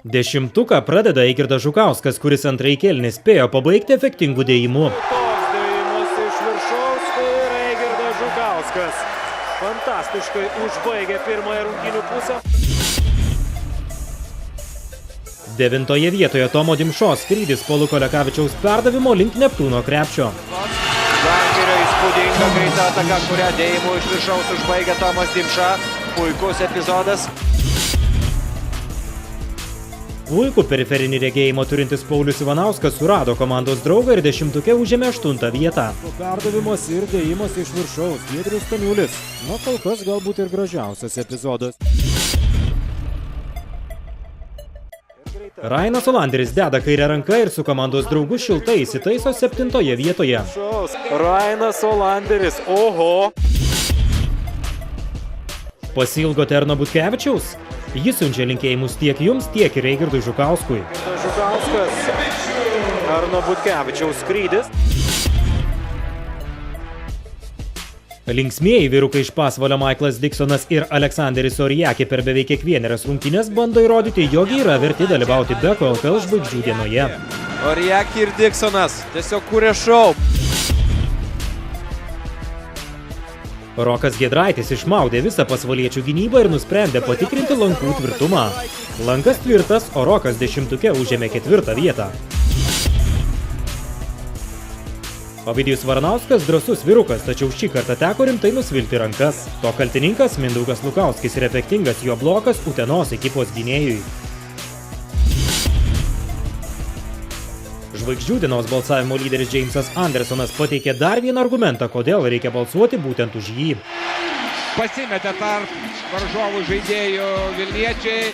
Dešimtuką pradeda Eigirdas Žukauskas, kuris antrąjį kėlinį spėjo pabaigti efektingų dėjimu. Toks dėjimas iš viršaus ir Eigirdas Žukauskas fantastiškai užbaigė pirmąją rungtynių pusę. 9 vietoje Tomo Dimšos skrydis po Luko Lekavičiaus perdavimo link Neptūno krepšio. Žalgirio įspūdinga greita ataka, kurią dėjimu iš viršaus užbaigė Tomas Dimša. Puikus epizodas. Puikų periferinį regėjimą turintis Paulius Ivanauskas surado komandos draugą ir dešimtuke užėmė 8 vietą. Perdavimas ir dėjimas iš viršaus. Giedrius Staniulis. Na, kol kas galbūt ir gražiausias epizodas. Rainas Olanderis deda kairę ranką ir su komandos draugu šiltai įsitaiso 7 vietoje. Rainas Olanderis, oho! Pasiilgo Terno Butkevičiaus? Jis siunčia linkėjimus tiek jums, tiek ir Eigirdui Žukauskui. Žukauskas, Arno Butkevičiaus skrydis. Linksmieji vyrukai iš Pasvalio Maiklas Diksonas ir Aleksanderis Orijakė per beveik kiekvieneras rungtynes bando įrodyti, jog yra verti dalyvauti Beko LKL žvaigždžių dienoje. Orijakė ir Diksonas tiesiog kūrė šou. Rokas Giedraitis išmaudė visą pasvaliečių gynybą ir nusprendė patikrinti lankų tvirtumą. Lankas tvirtas, o Rokas dešimtuke užėmė 4 vietą. Ovidijus Varanauskas drąsus vyrukas, tačiau šį kartą teko rimtai nusvilti rankas. To kaltininkas Mindaugas Lukauskis ir efektingas jo blokas Utenos ekipos gynėjui. Žvaigždžių dienos balsavimo lyderis Džeimsas Andersonas pateikė dar vieną argumentą, kodėl reikia balsuoti būtent už jį. Pasimetė tarp varžovų žaidėjų vilniečiai.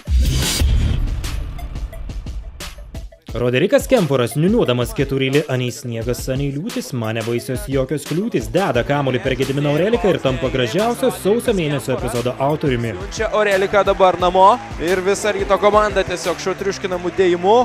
Roderikas Kempuras, niūniuodamas keturylį anei sniegas, anei liūtis, man nebaisios jokios kliūtis, deda kamuolį per Gediminą Aureliką ir tampa gražiausios sausio mėnesio epizodo autoriumi. Čia Aurelika dabar namo ir visa Ryto komanda tiesiog šiuo triuškinamu dėjimu